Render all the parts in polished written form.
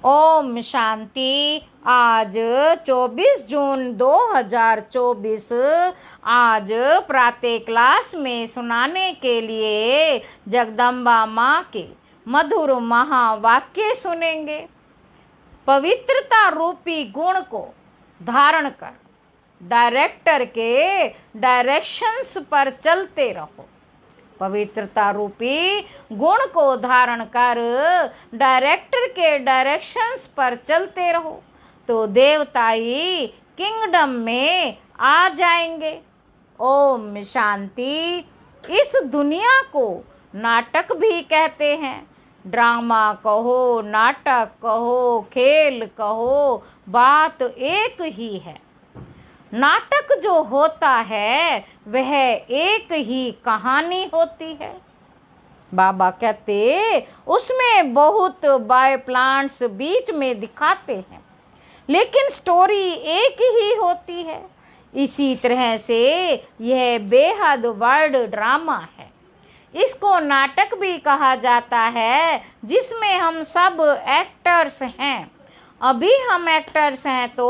ओम शांति। आज 24 जून 2024 आज प्रातः क्लास में सुनाने के लिए जगदम्बा माँ के मधुर महावाक्य सुनेंगे। पवित्रता रूपी गुण को धारण कर डायरेक्टर के डायरेक्शंस पर चलते रहो। पवित्रता रूपी गुण को धारण कर डायरेक्टर के डायरेक्शंस पर चलते रहो तो देवताई किंगडम में आ जाएंगे। ओम शांति। इस दुनिया को नाटक भी कहते हैं। ड्रामा कहो, नाटक कहो, खेल कहो, बात एक ही है। नाटक जो होता है वह एक ही कहानी होती है। बाबा कहते उसमें बहुत बाय प्लांट्स बीच में दिखाते हैं, लेकिन स्टोरी एक ही होती है। इसी तरह से यह बेहद वर्ल्ड ड्रामा है। इसको नाटक भी कहा जाता है, जिसमें हम सब एक्टर्स हैं। अभी हम एक्टर्स हैं तो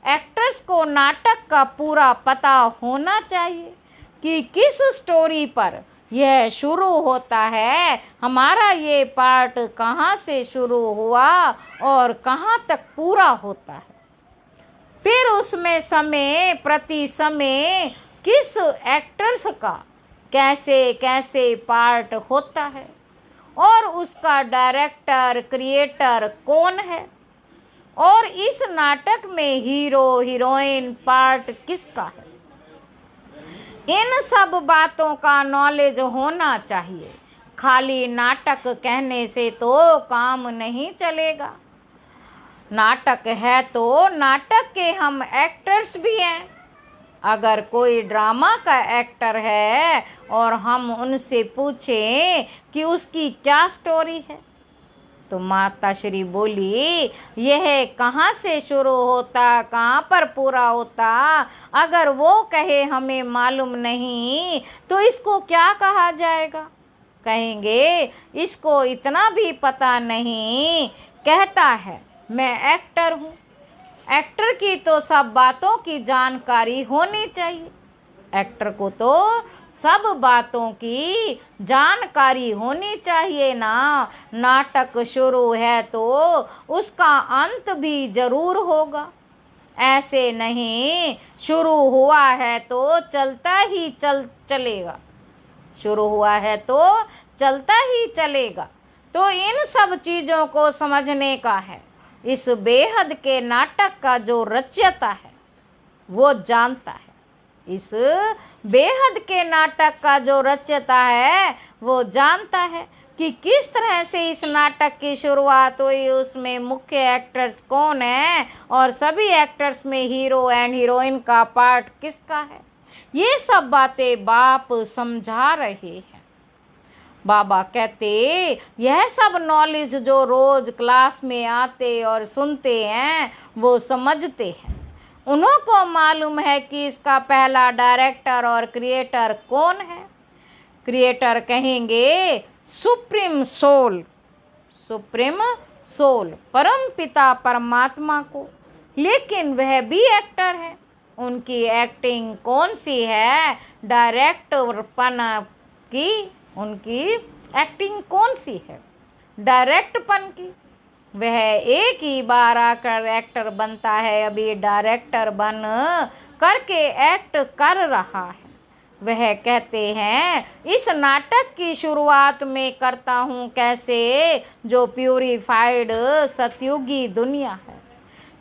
एक्टर्स को नाटक का पूरा पता होना चाहिए कि किस स्टोरी पर यह शुरू होता है, हमारा ये पार्ट कहाँ से शुरू हुआ और कहाँ तक पूरा होता है। फिर उसमें समय प्रति समय किस एक्टर्स का कैसे कैसे पार्ट होता है और उसका डायरेक्टर क्रिएटर कौन है और इस नाटक में हीरो हीरोइन पार्ट किसका है। इन सब बातों का नॉलेज होना चाहिए। खाली नाटक कहने से तो काम नहीं चलेगा। नाटक है तो नाटक के हम एक्टर्स भी हैं। अगर कोई ड्रामा का एक्टर है और हम उनसे पूछें कि उसकी क्या स्टोरी है तो माता श्री बोली, यह कहाँ से शुरू होता, कहाँ पर पूरा होता। अगर वो कहे हमें मालूम नहीं तो इसको क्या कहा जाएगा। कहेंगे इसको इतना भी पता नहीं, कहता है मैं एक्टर हूँ। एक्टर की तो सब बातों की जानकारी होनी चाहिए। एक्टर को तो सब बातों की जानकारी होनी चाहिए ना। नाटक शुरू है तो उसका अंत भी जरूर होगा। ऐसे नहीं शुरू हुआ है तो चलता ही चलेगा। शुरू हुआ है तो चलता ही चलेगा। तो इन सब चीज़ों को समझने का है। इस बेहद के नाटक का जो रचयिता है वो जानता है। इस बेहद के नाटक का जो रचयिता है वो जानता है कि किस तरह से इस नाटक की शुरुआत हुई, उसमें मुख्य एक्टर्स कौन है और सभी एक्टर्स में हीरो एंड हीरोइन का पार्ट किसका है। ये सब बातें बाप समझा रहे हैं। बाबा कहते यह सब नॉलेज जो रोज क्लास में आते और सुनते हैं वो समझते हैं। उन्हों को मालूम है कि इसका पहला डायरेक्टर और क्रिएटर कौन है। क्रिएटर कहेंगे सुप्रीम सोल, सुप्रीम सोल परम पिता परमात्मा को, लेकिन वह भी एक्टर है। उनकी एक्टिंग कौन सी है, डायरेक्टरपन की उनकी एक्टिंग कौन सी है, डायरेक्टपन की। वह एक ही बार आकर एक्टर बनता है, अभी डायरेक्टर बन करके एक्ट कर रहा है। वह कहते हैं इस नाटक की शुरुआत में करता हूँ कैसे, जो प्यूरिफाइड सतयुगी दुनिया है,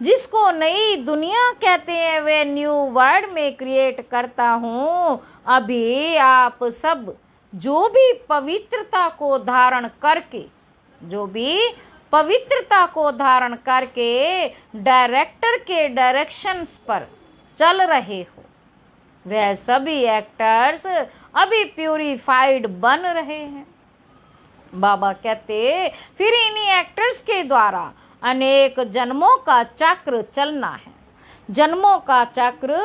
जिसको नई दुनिया कहते हैं, वे न्यू वर्ल्ड में क्रिएट करता हूँ। अभी आप सब जो भी पवित्रता को धारण करके, जो भी पवित्रता को धारण करके डायरेक्टर के डायरेक्शंस पर चल रहे हो, वह सभी एक्टर्स अभी प्यूरिफाइड बन रहे हैं। बाबा कहते फिर इन्हीं एक्टर्स के द्वारा अनेक जन्मों का चक्र चलना है। जन्मों का चक्र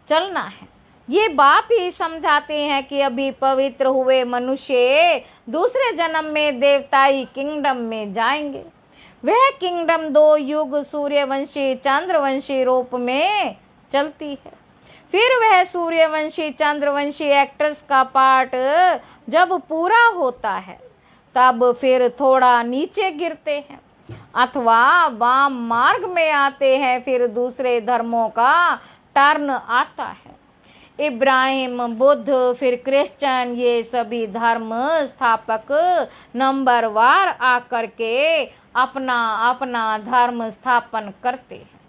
चलना है। ये बाप ही समझाते हैं कि अभी पवित्र हुए मनुष्य दूसरे जन्म में देवताई किंगडम में जाएंगे। वह किंगडम 2 युग सूर्यवंशी चंद्रवंशी रूप में चलती है। फिर वह सूर्यवंशी चंद्रवंशी एक्टर्स का पार्ट जब पूरा होता है तब फिर थोड़ा नीचे गिरते हैं अथवा वाम मार्ग में आते हैं। फिर दूसरे धर्मों का टर्न आता है। इब्राहिम, बुद्ध, फिर क्रिश्चियन, ये सभी धर्म स्थापक नंबरवार आकर के अपना अपना धर्म स्थापन करते हैं।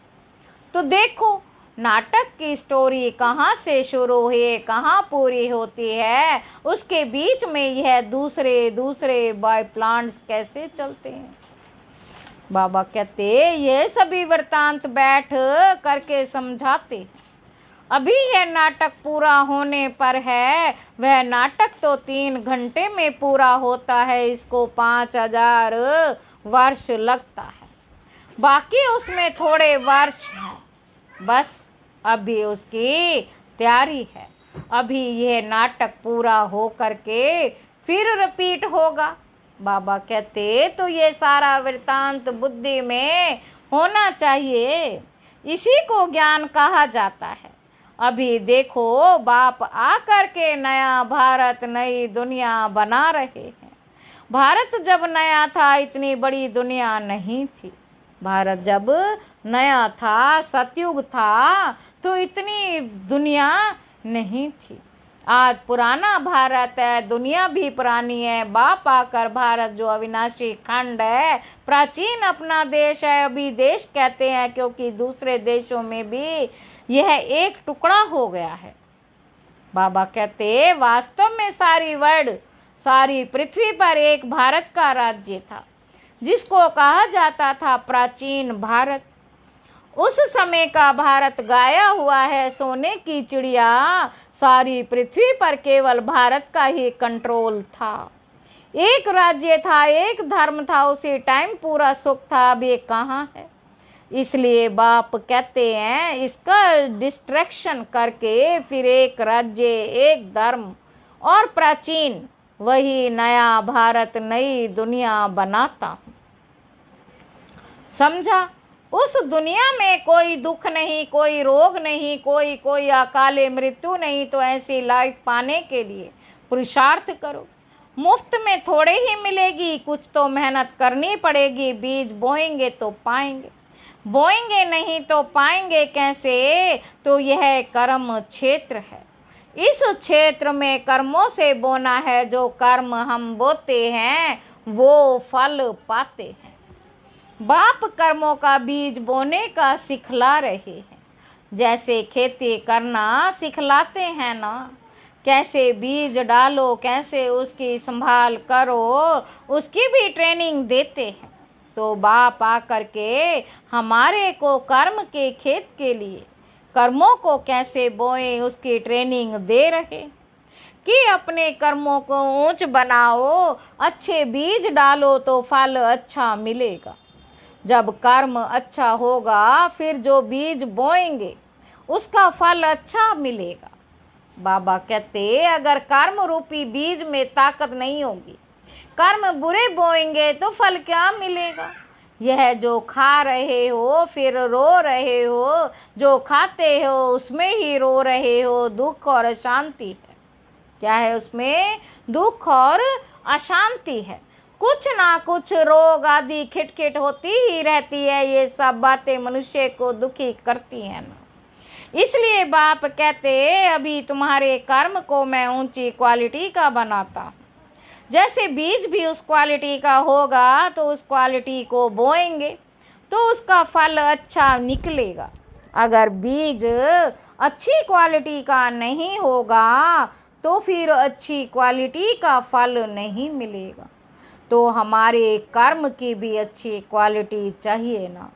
तो देखो नाटक की स्टोरी कहाँ से शुरू हुई, कहाँ पूरी होती है, उसके बीच में यह दूसरे दूसरे बाय प्लान्स कैसे चलते हैं। बाबा कहते ये सभी वृत्तांत बैठ करके समझाते हैं। अभी यह नाटक पूरा होने पर है, वह नाटक तो 3 घंटे में पूरा होता है, इसको 5000 वर्ष लगता है। बाकी उसमें थोड़े वर्ष हैं, बस अभी उसकी तैयारी है। अभी यह नाटक पूरा हो करके फिर रिपीट होगा। बाबा कहते तो ये सारा वृत्तांत बुद्धि में होना चाहिए, इसी को ज्ञान कहा जाता है। अभी देखो बाप आकर के नया भारत नई दुनिया बना रहे हैं। भारत जब नया था इतनी बड़ी दुनिया नहीं थी। भारत जब नया था, सतयुग था, तो इतनी दुनिया नहीं थी। आज पुराना भारत है, दुनिया भी पुरानी है। बाप आकर भारत जो अविनाशी खंड है, प्राचीन अपना देश है, अभी देश कहते हैं क्योंकि दूसरे देशों में भी यह एक टुकड़ा हो गया है। बाबा कहते वास्तव में सारी पृथ्वी पर एक भारत का राज्य था, जिसको कहा जाता था प्राचीन भारत। उस समय का भारत गाया हुआ है, सोने की चिड़िया। सारी पृथ्वी पर केवल भारत का ही कंट्रोल था। एक राज्य था, एक धर्म था, उसी टाइम पूरा सुख था। अब ये कहाँ है? इसलिए बाप कहते हैं इसका डिस्ट्रैक्शन करके फिर एक राज्य, एक धर्म और प्राचीन वही नया भारत नई दुनिया बनाता हूँ। समझा? उस दुनिया में कोई दुख नहीं, कोई रोग नहीं, कोई अकाले मृत्यु नहीं। तो ऐसी लाइफ पाने के लिए पुरुषार्थ करो। मुफ्त में थोड़े ही मिलेगी, कुछ तो मेहनत करनी पड़ेगी। बीज बोएंगे तो पाएंगे, बोएंगे नहीं तो पाएंगे कैसे? तो यह कर्म क्षेत्र है। इस क्षेत्र में कर्मों से बोना है। जो कर्म हम बोते हैं वो फल पाते हैं। बाप कर्मों का बीज बोने का सिखला रहे हैं। जैसे खेती करना सिखलाते हैं ना, कैसे बीज डालो, कैसे उसकी संभाल करो, उसकी भी ट्रेनिंग देते हैं। तो बाप आकर के हमारे को कर्म के खेत के लिए कर्मों को कैसे बोएं उसकी ट्रेनिंग दे रहे कि अपने कर्मों को ऊंच बनाओ, अच्छे बीज डालो तो फल अच्छा मिलेगा। जब कर्म अच्छा होगा फिर जो बीज बोएंगे उसका फल अच्छा मिलेगा। बाबा कहते अगर कर्म रूपी बीज में ताकत नहीं होगी, कर्म बुरे बोएंगे तो फल क्या मिलेगा? यह जो खा रहे हो फिर रो रहे हो, जो खाते हो उसमें ही रो रहे हो। दुख और अशांति है। क्या है उसमें? दुख और अशांति है। कुछ ना कुछ रोग आदि खिटखिट होती ही रहती है। ये सब बातें मनुष्य को दुखी करती हैं ना। इसलिए बाप कहते अभी तुम्हारे कर्म को मैं ऊंची क्वालिटी का बनाता हूँ। जैसे बीज भी उस क्वालिटी का होगा तो उस क्वालिटी को बोएंगे तो उसका फल अच्छा निकलेगा। अगर बीज अच्छी क्वालिटी का नहीं होगा तो फिर अच्छी क्वालिटी का फल नहीं मिलेगा। तो हमारे कर्म की भी अच्छी क्वालिटी चाहिए ना।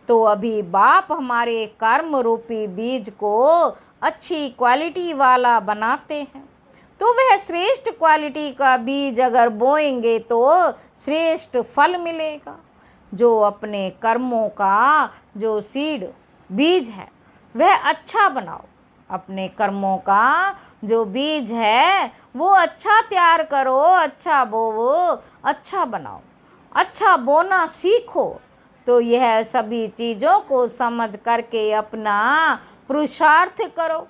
तो अभी बाप हमारे कर्म रूपी बीज को अच्छी क्वालिटी वाला बनाते हैं। तो वह श्रेष्ठ क्वालिटी का बीज अगर बोएंगे तो श्रेष्ठ फल मिलेगा। जो अपने कर्मों का जो सीड बीज है वह अच्छा बनाओ। अपने कर्मों का जो बीज है वो अच्छा तैयार करो, अच्छा बोवो, अच्छा बनाओ। अच्छा बोना सीखो। तो यह सभी चीज़ों को समझ करके अपना पुरुषार्थ करो।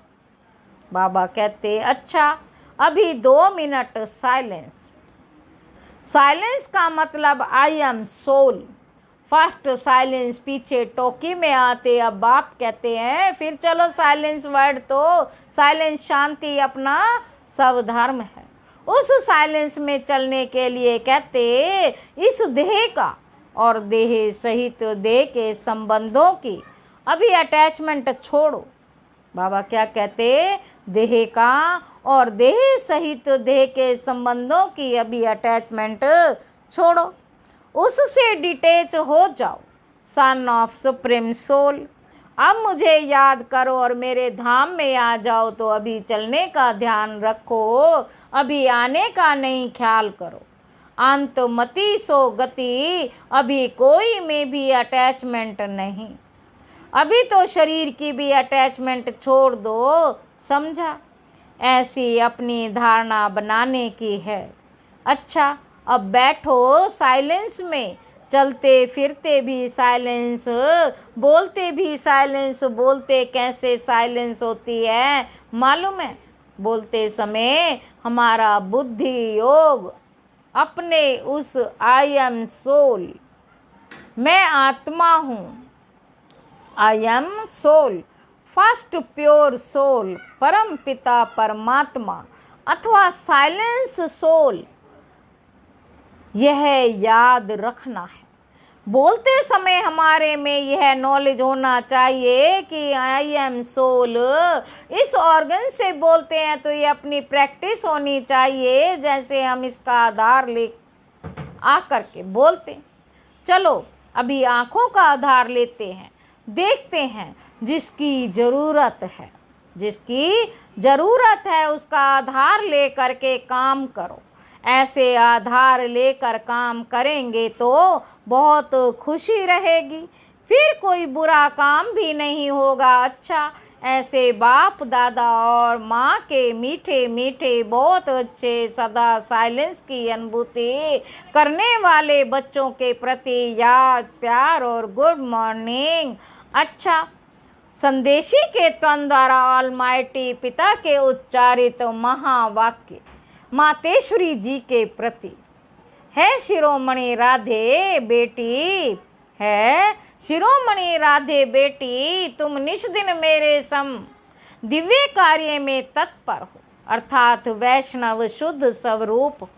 बाबा कहते अच्छा अभी 2 मिनट साइलेंस। साइलेंस का मतलब I am soul. First silence पीछे टोकी में आते, अब बाप कहते हैं फिर चलो साइलेंस वर्ड, तो साइलेंस शांति अपना स्वधर्म है। उस साइलेंस में चलने के लिए कहते इस देह का और देह सहित देह के संबंधों की अभी अटैचमेंट छोड़ो। बाबा क्या कहते, देह का और देह सहित देह के संबंधों की अभी अटैचमेंट छोड़ो, उससे डिटेच हो जाओ। सन ऑफ सुप्रीम सोल, अब मुझे याद करो और मेरे धाम में आ जाओ। तो अभी चलने का ध्यान रखो, अभी आने का नहीं ख्याल करो। अंत मति सो गति, अभी कोई में भी अटैचमेंट नहीं। अभी तो शरीर की भी अटैचमेंट छोड़ दो, समझा। ऐसी अपनी धारणा बनाने की है। अच्छा अब बैठो साइलेंस में, चलते फिरते भी साइलेंस, बोलते भी साइलेंस। बोलते कैसे साइलेंस होती है मालूम है? बोलते समय हमारा बुद्धि योग अपने उस आई एम सोल, मैं आत्मा हूँ, I am soul, first pure soul, परम पिता परमात्मा अथवा साइलेंस सोल, यह याद रखना है। बोलते समय हमारे में यह नॉलेज होना चाहिए कि आई एम सोल। इस ऑर्गन से बोलते हैं तो ये अपनी प्रैक्टिस होनी चाहिए, जैसे हम इसका आधार ले आकर के बोलते। चलो अभी आँखों का आधार लेते हैं, देखते हैं जिसकी ज़रूरत है, जिसकी ज़रूरत है उसका आधार ले करके काम करो। ऐसे आधार लेकर काम करेंगे तो बहुत खुशी रहेगी, फिर कोई बुरा काम भी नहीं होगा। अच्छा ऐसे बाप दादा और माँ के मीठे मीठे बहुत अच्छे सदा साइलेंस की अनुभूति करने वाले बच्चों के प्रति याद प्यार और गुड मॉर्निंग। अच्छा संदेशी के तन द्वारा ऑलमाइटी पिता के उच्चारित महावाक्य मातेश्वरी जी के प्रति है। शिरोमणि राधे बेटी है, शिरोमणि राधे बेटी तुम निष्दिन मेरे सम दिव्य कार्य में तत्पर हो, अर्थात वैष्णव शुद्ध स्वरूप हो।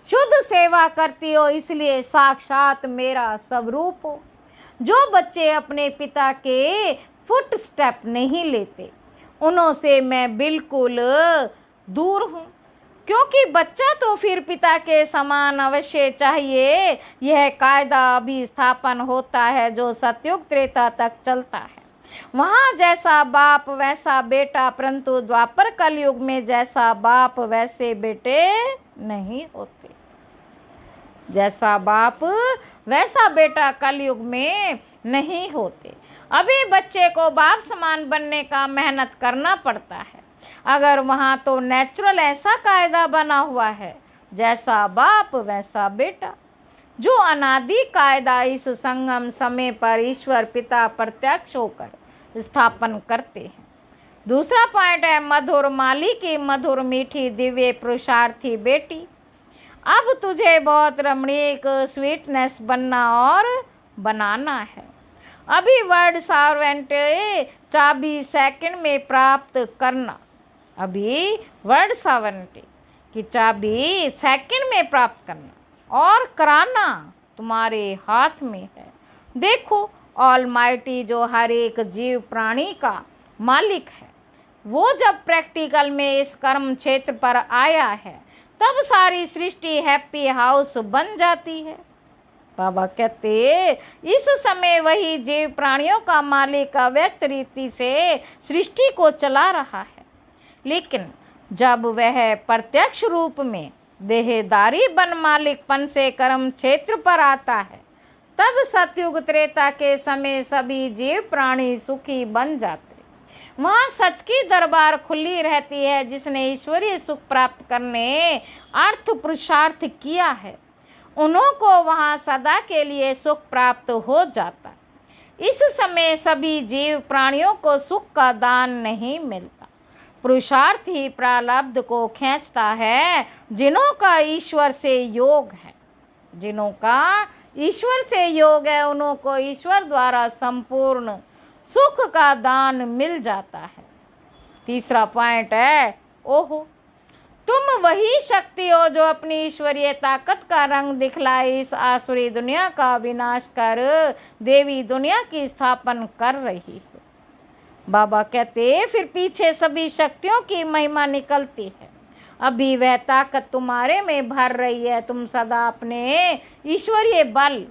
शुद्ध सेवा करती हो इसलिए साक्षात मेरा स्वरूप हो। जो बच्चे अपने पिता के फुट स्टेप नहीं लेते उनों से मैं बिल्कुल दूर हूँ, क्योंकि बच्चा तो फिर पिता के समान अवश्य चाहिए। यह कायदा अभी स्थापन होता है जो सतयुग त्रेता तक चलता है। वहाँ जैसा बाप वैसा बेटा, परंतु द्वापर कलयुग में जैसा बाप वैसे बेटे नहीं होते। जैसा बाप वैसा बेटा कलयुग में नहीं होते। अभी बच्चे को बाप समान बनने का मेहनत करना पड़ता है। अगर वहाँ तो नेचुरल ऐसा कायदा बना हुआ है जैसा बाप वैसा बेटा, जो अनादि कायदा इस संगम समय पर ईश्वर पिता प्रत्यक्ष होकर स्थापन करते हैं। दूसरा पॉइंट है मधुर माली की मधुर मीठी दिव्य पुरुषार्थी बेटी, अब तुझे बहुत रमणीक स्वीटनेस बनना और बनाना है। अभी वर्ड सर्वेंट चाबी सेकंड में प्राप्त करना, अभी वर्ड सर्वेंट की चाबी सेकंड में प्राप्त करना और कराना तुम्हारे हाथ में है। देखो ऑलमाइटी जो हर एक जीव प्राणी का मालिक है, वो जब प्रैक्टिकल में इस कर्म क्षेत्र पर आया है तब सारी सृष्टि हैप्पी हाउस बन जाती है। बाबा कहते इस समय वही जीव प्राणियों का मालिक अव्यक्त रीति से सृष्टि को चला रहा है, लेकिन जब वह प्रत्यक्ष रूप में देहदारी बन मालिकपन से कर्म क्षेत्र पर आता है तब सतयुग त्रेता के समय सभी जीव प्राणी सुखी बन जाते। वहाँ सच की दरबार खुली रहती है। जिसने ईश्वरीय सुख प्राप्त करने अर्थ पुरुषार्थ किया है उन्हों को वहाँ सदा के लिए सुख प्राप्त हो जाता। इस समय सभी जीव प्राणियों को सुख का दान नहीं मिलता। पुरुषार्थ ही प्रारब्ध को खींचता है। जिन्हों का ईश्वर से योग है, जिन्हों का ईश्वर से योग है, उन्हों को ईश्वर द्वारा संपूर्ण सुख का दान मिल जाता है। तीसरा पॉइंट है, ओहो, तुम वही शक्ति हो जो अपनी ईश्वरीय ताकत का रंग दिखलाए इस आसुरी दुनिया का विनाश कर देवी दुनिया की स्थापना कर रही है। बाबा कहते फिर पीछे सभी शक्तियों की महिमा निकलती है। अभी वह ताकत तुम्हारे में भर रही है। तुम सदा अपने ईश्वरीय बल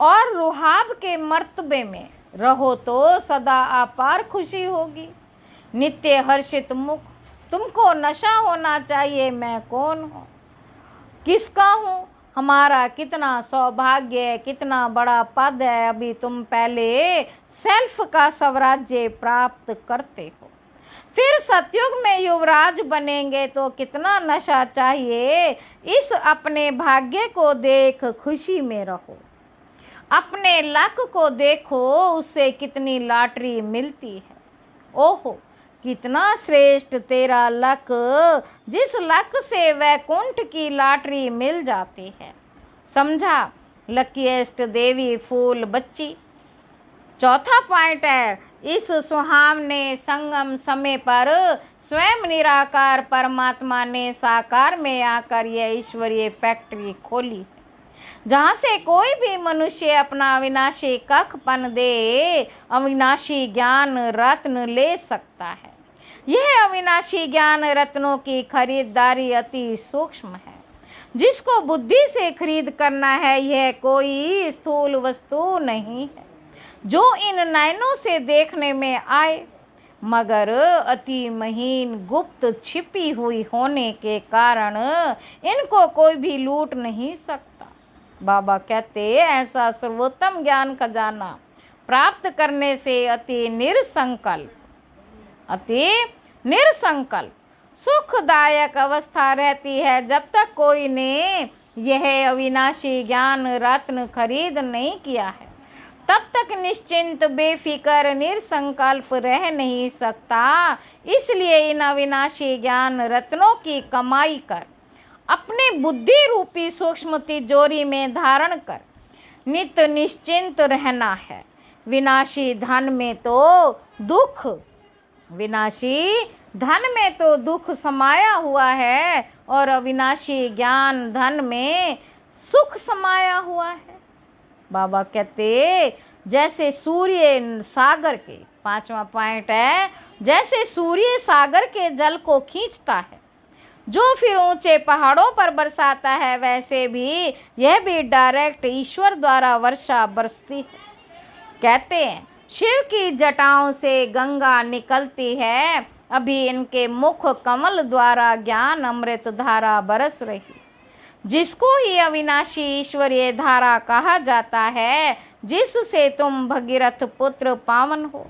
और रुहाब के मर्तबे में रहो तो सदा अपार खुशी होगी। नित्य हर्षित मुख। तुमको नशा होना चाहिए मैं कौन हूँ, किसका हूँ, हमारा कितना सौभाग्य है, कितना बड़ा पद है। अभी तुम पहले सेल्फ का स्वराज्य प्राप्त करते हो, फिर सतयुग में युवराज बनेंगे तो कितना नशा चाहिए। इस अपने भाग्य को देख खुशी में रहो। अपने लक को देखो, उससे कितनी लॉटरी मिलती है। ओहो, कितना श्रेष्ठ तेरा लक, जिस लक से वैकुंठ की लॉटरी मिल जाती है। समझा, लकीएस्ट देवी फूल बच्ची। चौथा पॉइंट है, इस सुहावने संगम समय पर स्वयं निराकार परमात्मा ने साकार में आकर यह ईश्वरीय फैक्ट्री खोली है, जहाँ से कोई भी मनुष्य अपना अविनाशी कखपन दे अविनाशी ज्ञान रत्न ले सकता है। यह अविनाशी ज्ञान रत्नों की खरीदारी अति सूक्ष्म है, जिसको बुद्धि से खरीद करना है। यह कोई स्थूल वस्तु नहीं है जो इन नयनों से देखने में आए, मगर अति महीन गुप्त छिपी हुई होने के कारण इनको कोई भी लूट नहीं सकता। बाबा कहते ऐसा सर्वोत्तम ज्ञान खजाना प्राप्त करने से अति निरसंकल्प सुखदायक अवस्था रहती है। जब तक कोई ने यह अविनाशी ज्ञान रत्न खरीद नहीं किया है, तब तक निश्चिंत बेफिक्र निरसंकल्प रह नहीं सकता। इसलिए इन अविनाशी ज्ञान रत्नों की कमाई कर अपने बुद्धि रूपी सूक्ष्म तिजोरी में धारण कर नित्य निश्चिंत रहना है। विनाशी धन में तो दुख समाया हुआ है और अविनाशी ज्ञान धन में सुख समाया हुआ है। बाबा कहते जैसे सूर्य सागर के, पांचवा पॉइंट है, जैसे सूर्य सागर के जल को खींचता है जो फिर ऊंचे पहाड़ों पर बरसाता है, वैसे भी यह भी डायरेक्ट ईश्वर द्वारा वर्षा बरसती है। कहते हैं शिव की जटाओं से गंगा निकलती है, अभी इनके मुख कमल द्वारा ज्ञान अमृत धारा बरस रही, जिसको ही अविनाशी ईश्वरीय धारा कहा जाता है, जिससे तुम भगीरथ पुत्र पावन हो,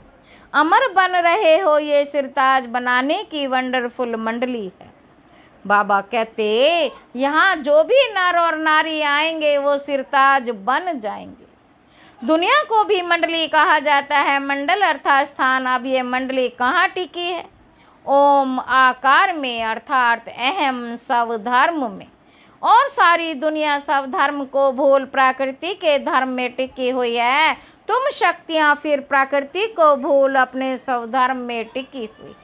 अमर बन रहे हो। ये सिरताज बनाने की वंडरफुल मंडली है। बाबा कहते यहाँ जो भी नर और नारी आएंगे वो सिरताज बन जाएंगे। दुनिया को भी मंडली कहा जाता है, मंडल अर्थात स्थान। अब ये मंडली कहाँ टिकी है? ओम आकार में, अर्थात अहम सब धर्म में। और सारी दुनिया सब धर्म को भूल प्रकृति के धर्म में टिकी हुई है। तुम शक्तियाँ फिर प्रकृति को भूल अपने सब धर्म में टिकी हुई।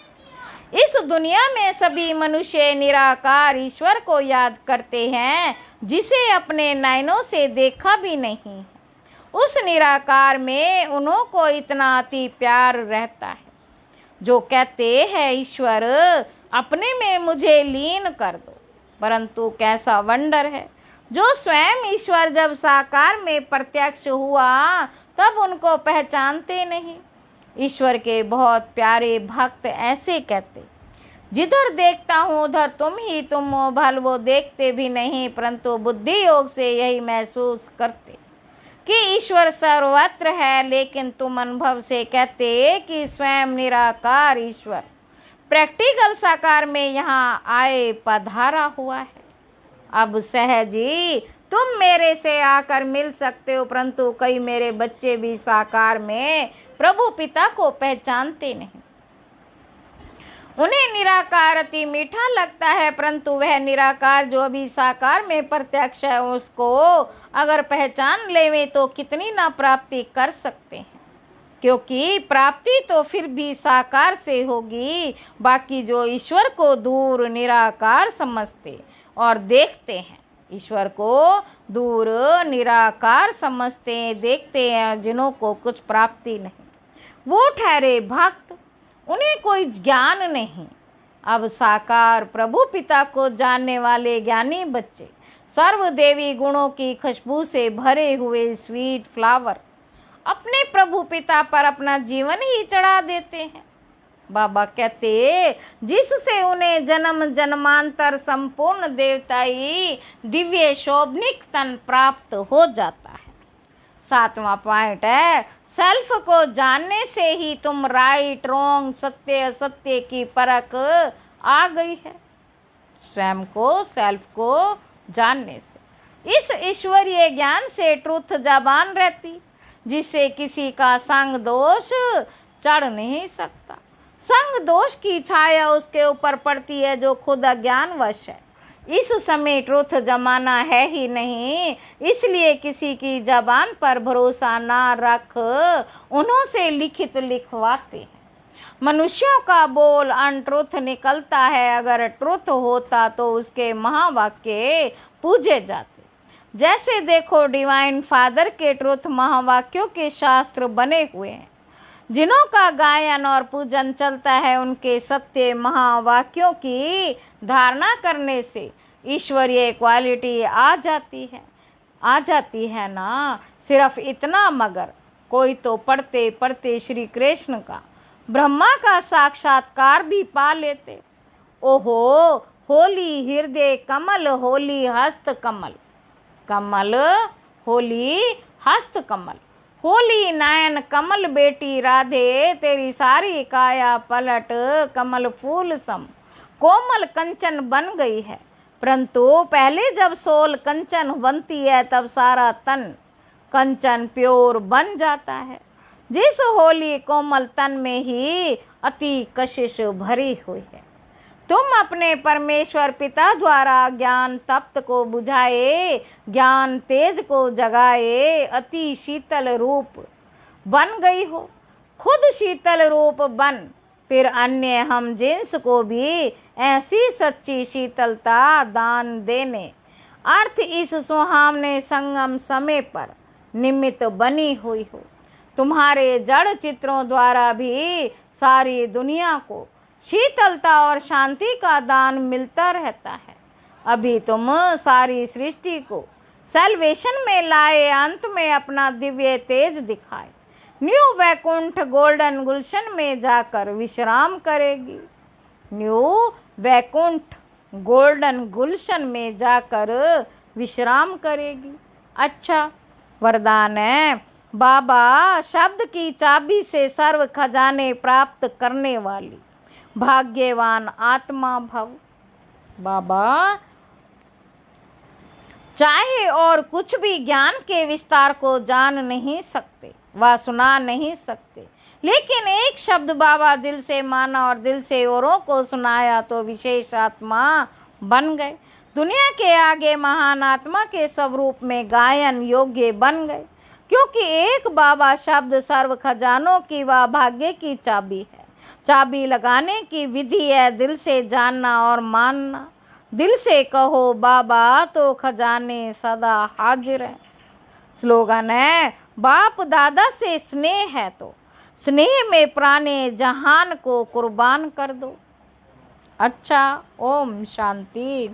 इस दुनिया में सभी मनुष्य निराकार ईश्वर को याद करते हैं, जिसे अपने नयनों से देखा भी नहीं। उस निराकार में उन्हों को इतना अति प्यार रहता है, जो कहते हैं ईश्वर अपने में मुझे लीन कर दो। परंतु कैसा वंडर है, जो स्वयं ईश्वर जब साकार में प्रत्यक्ष हुआ तब उनको पहचानते नहीं। ईश्वर के बहुत प्यारे भक्त ऐसे कहते, जिधर देखता हूँ उधर तुम हो। भल वो देखते भी नहीं, परंतु बुद्धि योग से यही महसूस करते कि ईश्वर सर्वत्र है। लेकिन तुम अनुभव से कहते कि स्वयं निराकार ईश्वर प्रैक्टिकल साकार में यहाँ आए पधारा हुआ है। अब सहज ही तुम मेरे से आकर मिल सकते हो, परंतु कई मेरे बच्चे भी साकार में प्रभु पिता को पहचानते नहीं। उन्हें निराकार अति मीठा लगता है, परंतु वह निराकार जो अभी साकार में प्रत्यक्ष है उसको अगर पहचान लेवे तो कितनी ना प्राप्ति कर सकते हैं, क्योंकि प्राप्ति तो फिर भी साकार से होगी। बाकी जो ईश्वर को दूर निराकार समझते और देखते हैं, ईश्वर को दूर निराकार समझते देखते हैं, जिन्हों को कुछ प्राप्ति नहीं, वो ठहरे भक्त, उन्हें कोई ज्ञान नहीं। अब साकार प्रभु पिता को जानने वाले ज्ञानी बच्चे सर्वदेवी गुणों की खुशबू से भरे हुए स्वीट फ्लावर अपने प्रभु पिता पर अपना जीवन ही चढ़ा देते हैं। बाबा कहते, जिससे उन्हें जन्म जन्मांतर संपूर्ण देवताई दिव्य शोभनिक तन प्राप्त हो जाता है। 7वां पॉइंट है, सेल्फ को जानने से ही तुम राइट रॉन्ग सत्य असत्य की परख आ गई है। स्वयं को सेल्फ को जानने से, इस ईश्वरीय ज्ञान से ट्रुथ जबान रहती, जिससे किसी का संग दोष चढ़ नहीं सकता। संग दोष की छाया उसके ऊपर पड़ती है जो खुद अज्ञानवश है। इस समय ट्रुथ जमाना है ही नहीं, इसलिए किसी की जबान पर भरोसा ना रख, उन्हों से लिखित लिखवाते हैं। मनुष्यों का बोल अनट्रुथ निकलता है, अगर ट्रुथ होता तो उसके महावाक्य पूजे जाते। जैसे देखो, डिवाइन फादर के ट्रुथ महावाक्यों के शास्त्र बने हुए हैं, जिन्हों का गायन और पूजन चलता है, उनके सत्य महावाक्यों की धारणा करने से ईश्वरीय क्वालिटी आ जाती है ना। सिर्फ इतना, मगर कोई तो पढ़ते पढ़ते श्री कृष्ण का ब्रह्मा का साक्षात्कार भी पा लेते। ओहो, होली हृदय कमल, होली हस्त कमल, कमल होली हस्त कमल, होली नयन कमल बेटी राधे, तेरी सारी काया पलट कमल फूल सम कोमल कंचन बन गई है। परंतु पहले जब सोल कंचन बनती है, तब सारा तन कंचन प्योर बन जाता है। जिस होली कोमल तन में ही अति कशिश भरी हुई है। तुम अपने परमेश्वर पिता द्वारा ज्ञान तप्त को बुझाए, ज्ञान तेज को जगाए, अति शीतल रूप बन गई हो। खुद शीतल रूप बन, फिर अन्य हम जिन्स को भी ऐसी सच्ची शीतलता दान देने, अर्थ इस सुहावने संगम समय पर निमित्त बनी हुई हो। तुम्हारे जड़ चित्रों द्वारा भी सारी दुनिया को शीतलता और शांति का दान मिलता रहता है। अभी तुम सारी सृष्टि को सैल्वेशन में लाए, अंत में अपना दिव्य तेज दिखाए। न्यू वैकुंठ गोल्डन गुलशन में जाकर विश्राम करेगी। न्यू वैकुंठ गोल्डन गुलशन में जाकर विश्राम करेगी। अच्छा वरदान है, बाबा शब्द की चाबी से सर्व खजाने प्राप्त करने वाली भाग्यवान आत्मा भव। बाबा चाहे और कुछ भी ज्ञान के विस्तार को जान नहीं सकते व सुना नहीं सकते, लेकिन एक शब्द बाबा दिल से माना और दिल से औरों को सुनाया तो विशेष आत्मा बन गए। दुनिया के आगे महान आत्मा के स्वरूप में गायन योग्य बन गए, क्योंकि एक बाबा शब्द सर्व खजानों की व भाग्य की चाबी है। चाबी लगाने की विधि है दिल से जानना और मानना। दिल से कहो बाबा तो खजाने सदा हाजिर है। स्लोगन है, बाप दादा से स्नेह है तो स्नेह में प्राणे जहान को कुर्बान कर दो। अच्छा, ओम शांति।